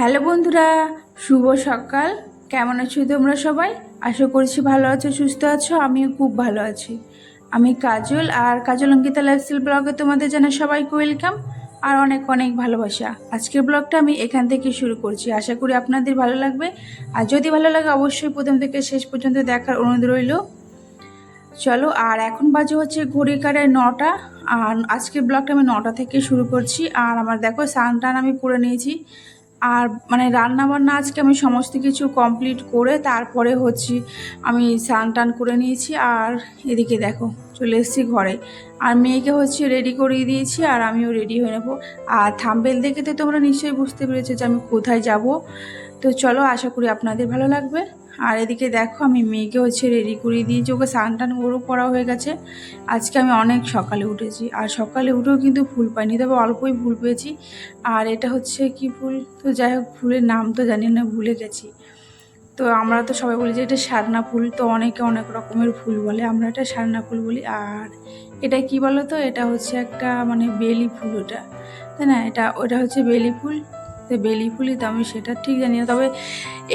Hello বন্ধুরা, শুভ সকাল। কেমন আছো তোমরা সবাই? আশা করছি ভালো আছো, সুস্থ আছো। আমিও খুব ভালো আছি। আমি কাজল, আর কাজল অঙ্কিতা লাইফস্টাইল ব্লগে তোমাদের জানাই সবাইকে ওয়েলকাম আর অনেক অনেক ভালোবাসা। আজকের ব্লগটা আমি এখান থেকে শুরু করছি। আশা করি আপনাদের ভালো লাগবে, আর যদি ভালো লাগে অবশ্যই প্রথম থেকে শেষ পর্যন্ত দেখার অনুরোধ রইল। চলো, আর এখন বাজে হচ্ছে ঘড়ি কাটায় 9টা। আর আজকের ব্লগটা আমি 9টা থেকে শুরু করছি। আর আমার দেখো স্নান টান আমি করে নিয়েছি। আর মানে রান্না বান্না আজকে আমি সমস্ত কিছু কমপ্লিট করে তারপরে হচ্ছে আমি স্নান টান করে নিয়েছি। আর এদিকে দেখো চলে এসেছি ঘরে, আর মেয়েকে হচ্ছে রেডি করিয়ে দিয়েছি, আর আমিও রেডি হয়ে নেবো। আর থাম্বনেল দেখে তো তোমরা নিশ্চয়ই বুঝতে পেরেছো যে আমি কোথায় যাব। তো চলো, আশা করি আপনাদের ভালো লাগবে। আর এদিকে দেখো আমি মেয়েকে হচ্ছে রেডি করিয়ে দিয়েছি, ওকে স্নান টান ওরও করা হয়ে গেছে। আজকে আমি অনেক সকালে উঠেছি, আর সকালে উঠেও কিন্তু ফুল পাইনি, তবে অল্পই ফুল পেয়েছি। আর এটা হচ্ছে কি ফুল, তো যাই হোক ফুলের নাম তো জানি না, ভুলে গেছি। তো আমরা তো সবাই বলি যে এটা সারনা ফুল, তো অনেকে অনেক রকমের ফুল বলে, আমরা এটা সারনা ফুল বলি। আর এটা কি বলো তো, এটা হচ্ছে একটা মানে বেলি ফুল, ওটা তাই না, ওটা হচ্ছে বেলি ফুল। তো বেলি ফুলই তো, আমি সেটা ঠিক জানি না, তবে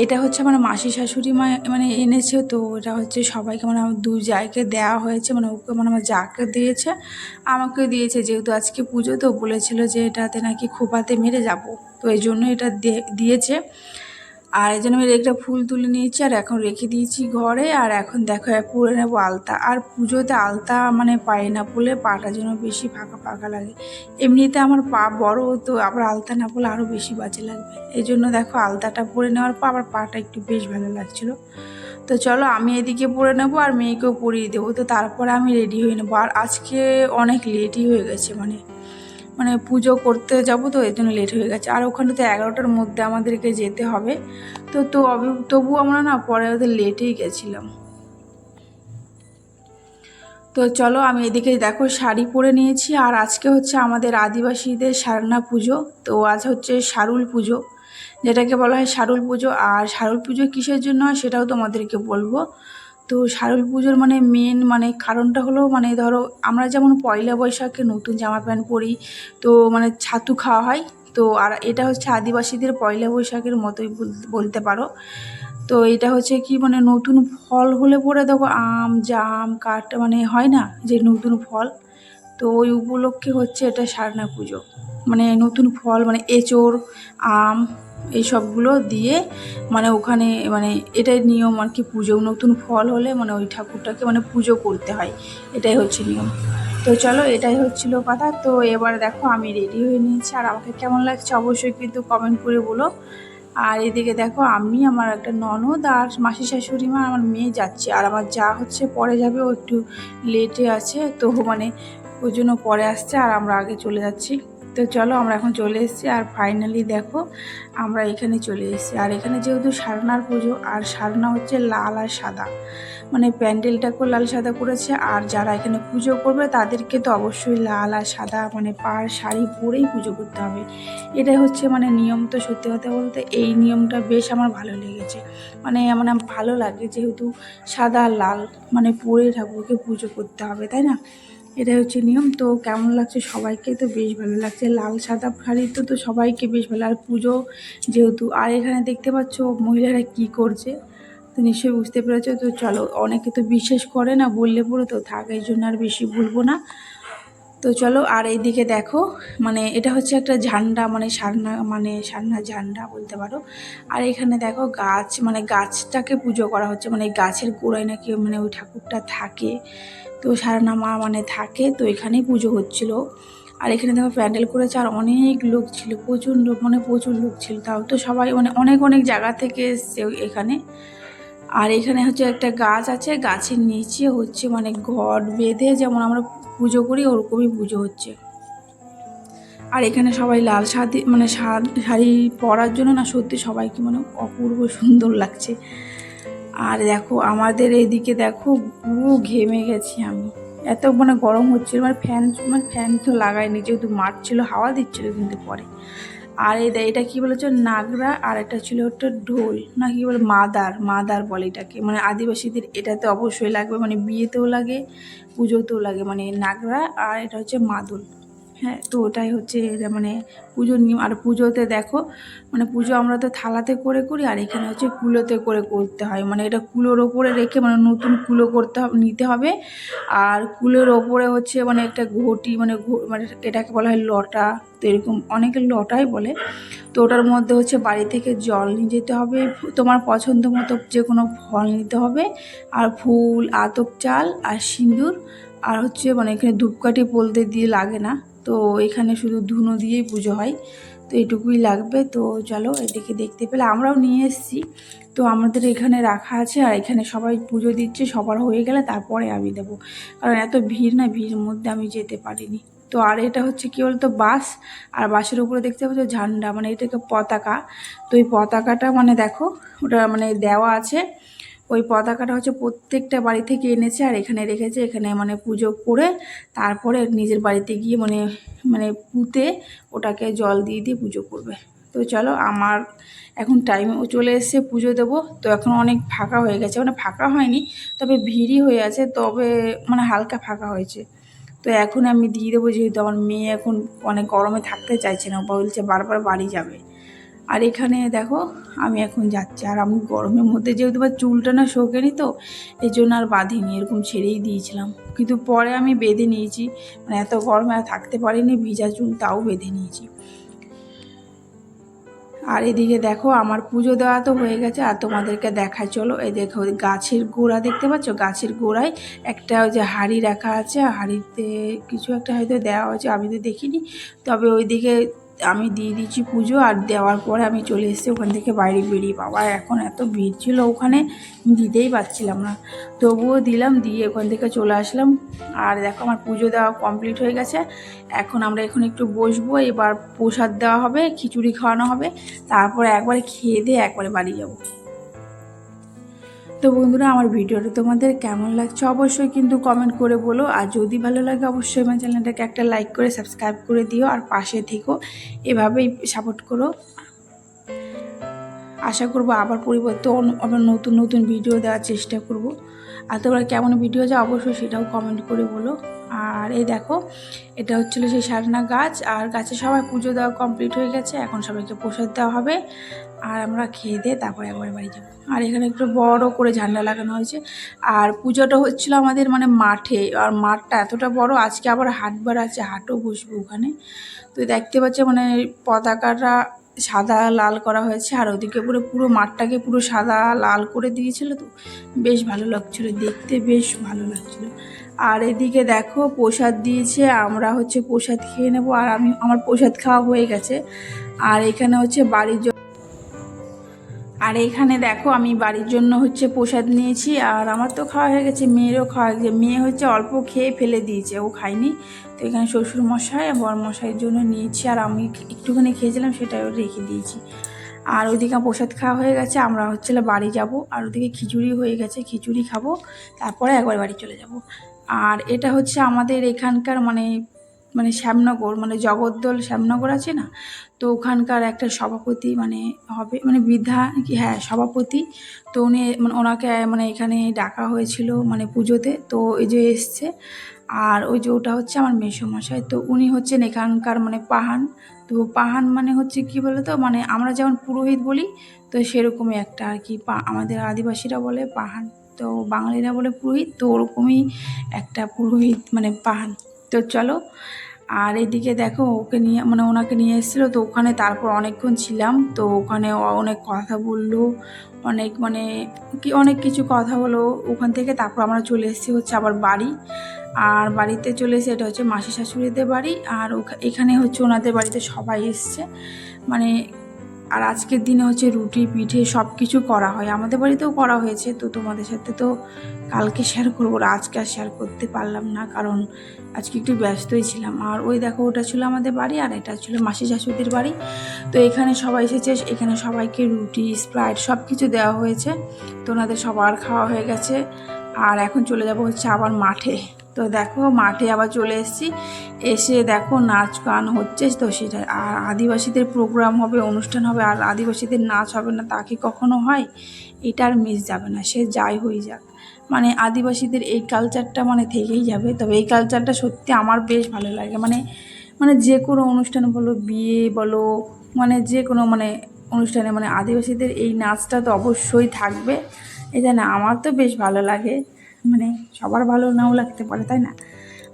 এটা হচ্ছে আমার মাসি শাশুড়ি মা মানে এনেছে। তো এটা হচ্ছে সবাইকে মানে আমার দু জায়গায় দেওয়া হয়েছে, মানে ওকে মানে আমার যাকে দিয়েছে আমাকে দিয়েছে, যেহেতু আজকে পুজো তো বলেছিল যে এটাতে নাকি খোপাতে মেরে যাব, তো এই জন্য এটা দিয়েছে। আর এই জন্য আমি একটা ফুল তুলে নিয়েছি, আর এখন রেখে দিয়েছি ঘরে। আর এখন দেখো পরে নেবো আলতা। আর পুজোতে আলতা মানে পাই না পরলে পাটা যেন বেশি ফাঁকা ফাঁকা লাগে। এমনিতে আমার পা বড়, তো আবার আলতা না পরলে আরও বেশি বাজে লাগবে। এই জন্য দেখো আলতাটা পরে নেওয়ার পর আবার পাটা একটু বেশ ভালো লাগছিলো। তো চলো আমি এদিকে পরে নেবো আর মেয়েকেও পরিয়ে দেবো, তো তারপরে আমি রেডি হয়ে নেবো। আর আজকে অনেক লেটই হয়ে গেছে, মানে মানে পুজো করতে যাব, তো এই জন্য লেট হয়ে গেছে। আর ওখানে তো 11টার মধ্যে আমাদেরকে যেতে হবে। তবু আমরা না পরে ওদের লেটেই গেছিলাম। তো চলো আমি এদিকে দেখো শাড়ি পরে নিয়েছি। আর আজকে হচ্ছে আমাদের আদিবাসীদের সারনা পুজো, তো আজ হচ্ছে শারুল পুজো, যেটাকে বলা হয় শারুল পুজো। আর শারুল পুজো কিসের জন্য হয় সেটাও তোমাদেরকে বলবো। তো শারুল পুজোর মানে মেন মানে কারণটা হলো, মানে ধরো আমরা যেমন পয়লা বৈশাখে নতুন জামা প্যান্ট পরি, তো মানে ছাতু খাওয়া হয়। তো আর এটা হচ্ছে আদিবাসীদের পয়লা বৈশাখের মতোই বলতে পারো। তো এটা হচ্ছে কি মানে নতুন ফল হলে পরে দেখো আম জাম কাঠ মানে হয় না যে নতুন ফল, তো ওই উপলক্ষে হচ্ছে এটা সারনা পুজো। মানে নতুন ফল মানে এঁচোড় আম এই সবগুলো দিয়ে মানে ওখানে মানে এটাই নিয়ম আর কি। পুজো নতুন ফল হলে মানে ওই ঠাকুরটাকে মানে পুজো করতে হয়, এটাই হচ্ছে নিয়ম। তো চলো এটাই হচ্ছিল কথা। তো এবার দেখো আমি রেডি হয়ে নিয়েছি, আর আমাকে কেমন লাগছে অবশ্যই কিন্তু কমেন্ট করে বলো। আর এদিকে দেখো আমি আমার একটা ননদ আর মাসি শাশুড়ি মা আমার মেয়ে যাচ্ছে, আর আমার যা হচ্ছে পরে যাবে, ও একটু লেটে আছে, তো মানে ওই জন্য পরে আসছে আর আমরা আগে চলে যাচ্ছি। তো চলো আমরা এখন চলে এসেছি, আর ফাইনালি দেখো আমরা এখানে চলে এসেছি। আর এখানে যেহেতু সারনার পুজো, আর সারনা হচ্ছে লাল আর সাদা, মানে প্যান্ডেলটাকেও লাল সাদা করেছে। আর যারা এখানে পুজো করবে তাদেরকে তো অবশ্যই লাল আর সাদা মানে পাড় শাড়ি পরেই পুজো করতে হবে, এটাই হচ্ছে মানে নিয়ম। তো সত্যি কথা বলতে এই নিয়মটা বেশ আমার ভালো লেগেছে, মানে আমার ভালো লাগে, যেহেতু সাদা আর লাল মানে পরে ঠাকুরকে পুজো করতে হবে, তাই না, এটাই হচ্ছে নিয়ম। তো কেমন লাগছে সবাইকে? তো বেশ ভালো লাগছে, লাল সাদা শাড়ি তো সবাইকে বেশ ভালো। আর পুজো যেহেতু, আর এখানে দেখতে পাচ্ছ মহিলারা কি করছে, তো নিশ্চয়ই বুঝতে পেরেছো। তো চলো, অনেকে তো বিশ্বাস করে না বললে পরে, তো থাক এই জন্য আর বেশি বলবো না। তো চলো, আর এইদিকে দেখো মানে এটা হচ্ছে একটা ঝান্ডা, মানে সারনা ঝান্ডা বলতে পারো। আর এখানে দেখো গাছ, মানে গাছটাকে পুজো করা হচ্ছে, মানে গাছের গোড়ায় নাকি মানে ওই ঠাকুরটা থাকে, তো সারনা মা মানে থাকে, তো এখানেই পুজো হচ্ছিল। আর এখানে দেখো প্যান্ডেল করেছে, আর অনেক লোক ছিল, প্রচুর লোক, মানে প্রচুর লোক ছিল। তাও তো সবাই মানে অনেক অনেক জায়গা থেকে এসছে এখানে। আর এখানে হচ্ছে একটা গাছ আছে, গাছের নিচে হচ্ছে মানে ঘট বেঁধে যেমন আমরা পুজো করি ওরকমই পুজো হচ্ছে। আর এখানে সবাই লাল শাড়ি মানে শাড়ি পরার জন্য না সত্যি সবাইকে মানে অপূর্ব সুন্দর লাগছে। আর দেখো আমাদের এদিকে দেখো পুরো ঘেমে গেছি আমি, এত মানে গরম হচ্ছিল, মানে ফ্যান তো লাগাইনি যেহেতু মাঠ ছিল, হাওয়া দিচ্ছিল কিন্তু পরে। আর এটা কি বলেছে নাগরা, আর এটা ছিল একটা ঢোল না কি বলে মাদার বলে এটাকে, মানে আদিবাসীদের এটাতে অবশ্যই লাগবে, মানে বিয়েতেও লাগে পুজোতেও লাগে, মানে নাগরা আর এটা হচ্ছে মাদল। হ্যাঁ, তো ওটাই হচ্ছে মানে পুজোর নিয়ম। আর পুজোতে দেখো মানে পুজো আমরা তো থালাতে করে করি, আর এখানে হচ্ছে কুলোতে করে করতে হয়। মানে এটা কুলোর ওপরে রেখে মানে নতুন কুলো করতে হবে, নিতে হবে। আর কুলোর ওপরে হচ্ছে মানে একটা ঘটি মানে মানে এটাকে বলা হয় লটা, তো এরকম অনেকের লটাই বলে। তো ওটার মধ্যে হচ্ছে বাড়ি থেকে জল নিয়ে যেতে হবে, তোমার পছন্দ মতো যে কোনো ফল নিতে হবে, আর ফুল, আতপ চাল আর সিঁদুর, আর হচ্ছে মানে এখানে ধূপকাঠি বলতে দিয়ে লাগে না, তো এখানে শুধু ধুনো দিয়েই পুজো হয়। তো এটুকুই লাগবে। তো চলো এদিকে দেখতে পেলে আমরাও নিয়ে এসেছি, তো আমাদের এখানে রাখা আছে। আর এখানে সবাই পুজো দিচ্ছে, সবার হয়ে গেলে তারপরে আমি দেবো, কারণ এত ভিড় না, ভিড়ের মধ্যে আমি যেতে পারিনি। তো আর এটা হচ্ছে কি বলতো বাস, আর বাসের উপরে দেখতে পাচ্ছ ঝান্ডা, মানে এটাকে পতাকা। তো এই পতাকাটা মানে দেখো ওটা মানে দেওয়া আছে। ওই পতাকাটা হচ্ছে প্রত্যেকটা বাড়ি থেকে এনেছে আর এখানে রেখেছে। এখানে মানে পুজো করে তারপরে নিজের বাড়িতে গিয়ে মানে মানে পুঁতে ওটাকে জল দিয়ে দিয়ে পুজো করবে। তো চলো আমার এখন টাইমও চলে এসেছে পুজো দেবো। তো এখন অনেক ফাঁকা হয়ে গেছে, মানে ফাঁকা হয়নি, তবে ভিড়ই হয়ে আছে, তবে মানে হালকা ফাঁকা হয়েছে। তো এখন আমি দিয়ে দেবো, যেহেতু আমার মেয়ে এখন অনেক গরমে থাকতে চাইছে না, বলছে বারবার বাড়ি যাবে। আর এখানে দেখো আমি এখন যাচ্ছি, আর আমি গরমের মধ্যে যেহেতু বা চুলটা না শোকেনি, তো এই জন্য আর বাঁধিনি, এরকম ছেড়েই দিয়েছিলাম। কিন্তু পরে আমি বেঁধে নিয়েছি, মানে এত গরমে আর থাকতে পারিনি, ভিজা চুল তাও বেঁধে নিয়েছি। আর এদিকে দেখো আমার পুজো দেওয়া তো হয়ে গেছে, আর তোমাদেরকে দেখাই চলো। এই দেখো গাছের গোড়া দেখতে পাচ্ছ, গাছের গোড়ায় একটা ওই যে হাঁড়ি রাখা আছে, হাঁড়িতে কিছু একটা হয়তো দেওয়া হয়েছে, আমি তো দেখিনি। তবে ওইদিকে আমি দিয়ে দিচ্ছি পুজো, আর দেওয়ার পরে আমি চলে এসেছি ওখান থেকে বাইরে বেরিয়ে। বাবা এখন এত ভিড় ছিল ওখানে, দিতেই পারছিলাম না, তবুও দিলাম, দিয়ে ওখান থেকে চলে আসলাম। আর দেখো আমার পুজো দেওয়া কমপ্লিট হয়ে গেছে। এখন আমরা এখন একটু বসবো, এবার প্রসাদ দেওয়া হবে, খিচুড়ি খাওয়ানো হবে, তারপরে একবারে খেয়ে দিয়ে একবারে বাড়ি যাব। তো বন্ধুরা আমার ভিডিওটা তোমাদের কেমন লাগছে অবশ্যই কিন্তু কমেন্ট করে বলো, আর যদি ভালো লাগে অবশ্যই আমার চ্যানেলটাকে একটা লাইক করে সাবস্ক্রাইব করে দিও, আর পাশে থেকো, এভাবেই সাপোর্ট করো। আশা করবো আবার পরিবর্তে আবার নতুন নতুন ভিডিও দেওয়ার চেষ্টা করব। আর তোমরা কেমন ভিডিও যা অবশ্যই সেটাও কমেন্ট করে বলো। আর এই দেখো এটা হচ্ছিল সেই সারনা গাছ, আর গাছে সবাই পুজো দেওয়া কমপ্লিট হয়ে গেছে, এখন সবাইকে প্রসাদ দেওয়া হবে, আর আমরা খেয়ে দিয়ে তারপরে একবার বাড়ি যাবো। আর এখানে একটু বড় করে ঝান্ডা লাগানো হয়েছে। আর পুজোটা হচ্ছিল আমাদের মানে মাঠে, আর মাঠটা এতটা বড়, আজকে আবার হাটবার আছে, হাটও বসবে ওখানে। তো দেখতে পাচ্ছ মানে পতাকাটা সাদা লাল করা হয়েছে, আর ওদিকে পুরো পুরো মাঠটাকে পুরো সাদা লাল করে দিয়েছিল, তো বেশ ভালো লাগছিলো দেখতে, বেশ ভালো লাগছিলো। আর এদিকে দেখো প্রসাদ দিয়েছে, আমরা হচ্ছে প্রসাদ খেয়ে নেবো, আর আমার প্রসাদ খাওয়া হয়ে গেছে। আর এখানে হচ্ছে আর এখানে দেখো আমি বাড়ির জন্য হচ্ছে প্রসাদ নিয়েছি, আর আমার তো খাওয়া হয়ে গেছে, মেয়েরও খাওয়া হয়ে গেছে। মেয়ে হচ্ছে অল্প খেয়ে ফেলে দিয়েছে, ও খায়নি। তো এখানে শ্বশুর মশাই আর বর মশাইয়ের জন্য নিয়েছি, আর আমি একটুখানি খেয়েছিলাম, সেটাও রেখে দিয়েছি। আর ওইদিকে প্রসাদ খাওয়া হয়ে গেছে, আমরা হচ্ছে বাড়ি যাব। আর ওদিকে খিচুড়ি হয়ে গেছে, খিচুড়ি খাবো, তারপরে একবার বাড়ি চলে যাব। আর এটা হচ্ছে আমাদের এখানকার মানে মানে শ্যামনগর, মানে জগদ্দল শ্যামনগর আছে না, তো ওখানকার একটা সভাপতি মানে হবে, মানে বৃদ্ধা কি, হ্যাঁ সভাপতি। তো উনি মানে ওনাকে মানে এখানে ডাকা হয়েছিল মানে পুজোতে, তো এই যে এসছে। আর ওই যে ওটা হচ্ছে আমার মেসোমশাই, তো উনি হচ্ছেন এখানকার মানে পাহান। তো পাহান মানে হচ্ছে কি বলতো, মানে আমরা যেমন পুরোহিত বলি, তো সেরকমই একটা আর কি, আমাদের আদিবাসীরা বলে পাহান, তো বাঙালিরা বলে পুরোহিত, তো ওরকমই একটা পুরোহিত মানে পাহান। তো চলো। আর এদিকে দেখো ওকে নিয়ে মানে ওনাকে নিয়ে এসেছিলো, তো ওখানে তারপর অনেকক্ষণ ছিলাম, তো ওখানে অনেক কথা বললো, অনেক মানে কি অনেক কিছু কথা হলো ওখান থেকে। তারপর আমরা চলে এসেছি হচ্ছে আবার বাড়ি। আর বাড়িতে চলে এসে এটা হচ্ছে মাসি শাশুড়িদের বাড়ি, আর এখানে হচ্ছে ওনাদের বাড়িতে সবাই এসছে মানে। আর আজকের দিনে হচ্ছে রুটি পিঠে সব কিছু করা হয়, আমাদের বাড়িতেও করা হয়েছে। তো তোমাদের সাথে তো কালকে শেয়ার করবো, আজকে আর শেয়ার করতে পারলাম না, কারণ আজকে একটু ব্যস্তই ছিলাম। আর ওই দেখো ওটা ছিল আমাদের বাড়ি, আর এটা ছিল মাসি শাশুড়িদের বাড়ি। তো এখানে সবাই এসেছে, এখানে সবাইকে রুটি স্প্রাইট সব কিছু দেওয়া হয়েছে। তো ওনাদের সবার খাওয়া হয়ে গেছে, আর এখন চলে যাব হচ্ছে আবার মাঠে। তো দেখো মাঠে আবার চলে এসেছি, এসে দেখো নাচ গান হচ্ছে, তো সেটাই। আর আদিবাসীদের প্রোগ্রাম হবে, অনুষ্ঠান হবে, আর আদিবাসীদের নাচ হবে না তা কি কখনো হয়? এটা আর মিস যাবে না, সে যাই হয়ে যাক, মানে আদিবাসীদের এই কালচারটা মানে থেকেই যাবে। তবে এই কালচারটা সত্যি আমার বেশ ভালো লাগে, মানে মানে যে কোনো অনুষ্ঠানে বলো, বিয়ে বলো, মানে যে কোনো মানে অনুষ্ঠানে মানে আদিবাসীদের এই নাচটা তো অবশ্যই থাকবে। এটা না আমার তো বেশ ভালো লাগে, মানে সবার ভালো নাও লাগতে পারে, তাই না?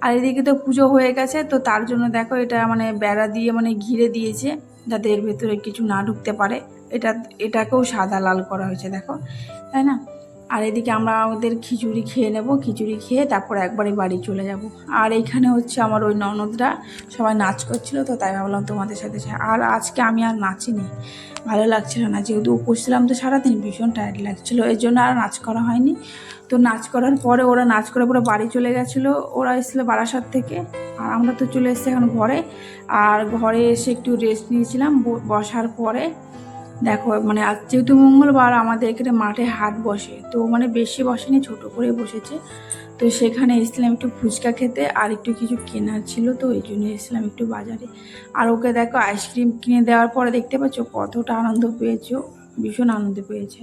আর এদিকে তো পুজো হয়ে গেছে, তো তার জন্য দেখো এটা মানে বেড়া দিয়ে মানে ঘিরে দিয়েছে, যাতে এর ভেতরে কিছু না ঢুকতে পারে। এটা এটাকেও সাদা লাল করা হয়েছে দেখো, তাই না? আর এদিকে আমরা আমাদের খিচুড়ি খেয়ে নেব, খিচুড়ি খেয়ে তারপর একবারে বাড়ি চলে যাব। আর এইখানে হচ্ছে আমার ওই ননদরা সবাই নাচ করছিল, তো তাই ভাবলাম তোমাদের সাথে আর আজকে আমি আর নাচিনি, ভালো লাগছিল না, যেহেতু উপোস ছিলাম তো সারাদিন ভীষণ টায়ার্ড লাগছিলো, এর জন্য আর নাচ করা হয়নি। তো নাচ করার পরে ওরা নাচ করে পুরো বাড়ি চলে গেছিলো, ওরা এসেছিলো বারাসাত থেকে, আর আমরা তো চলে এসেছি এখন ঘরে। আর ঘরে এসে একটু রেস্ট নিয়েছিলাম, বসার পরে দেখো মানে আজ যেহেতু মঙ্গলবার আমাদের এখানে মাঠে হাট বসে, তো মানে বেশি বসেনি, ছোট করে বসেছে। তো সেখানে এসেছিলাম একটু ফুচকা খেতে, আর একটু কিছু কেনার ছিল, তো এই জন্য এসেছিলাম একটু বাজারে। আর ওকে দেখো আইসক্রিম কিনে দেওয়ার পরে দেখতে পাচ্ছ কতটা আনন্দ পেয়েছো, ভীষণ আনন্দ পেয়েছে।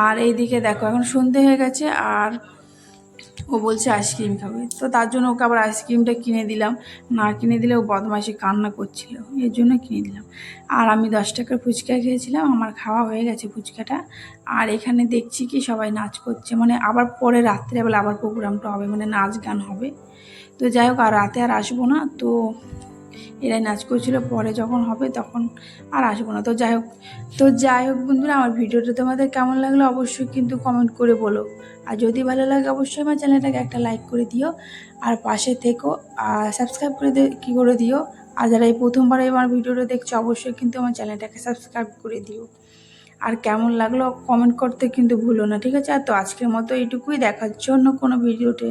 আর এইদিকে দেখো এখন সন্ধে হয়ে গেছে, আর ও বলছে আইসক্রিম খাবে, তো তার জন্য ওকে আবার আইসক্রিমটা কিনে দিলাম, না কিনে দিলে ও বদমাইশি কান্না করছিল, এর জন্য কিনে দিলাম। আর আমি 10 টাকার ফুচকা খেয়েছিলাম, আমার খাওয়া হয়ে গেছে ফুচকাটা। আর এখানে দেখছি কি সবাই নাচ করছে, মানে আবার পরে রাত্রেবেলা আবার প্রোগ্রামটা হবে, মানে নাচ গান হবে। তো যাই হোক আর রাতে আর আসবো না, তো এরাই নাচ করছিল, পরে যখন হবে তখন আর আসবো না। তো যাই হোক বন্ধুরা, আমার ভিডিওটা তোমাদের কেমন লাগলো অবশ্যই কিন্তু কমেন্ট করে বলো। আর যদি ভালো লাগে অবশ্যই আমার চ্যানেলটাকে একটা লাইক করে দিও, আর পাশে থেকো, আর সাবস্ক্রাইব করে দিও। আর যারা এই প্রথমবার আমার ভিডিওটা দেখছো অবশ্যই কিন্তু আমার চ্যানেলটাকে সাবস্ক্রাইব করে দিও। আর কেমন লাগলো কমেন্ট করতে কিন্তু ভুলো না, ঠিক আছে? আর তো আজকের মতো এইটুকুই, দেখার জন্য কোনো ভিডিওতে।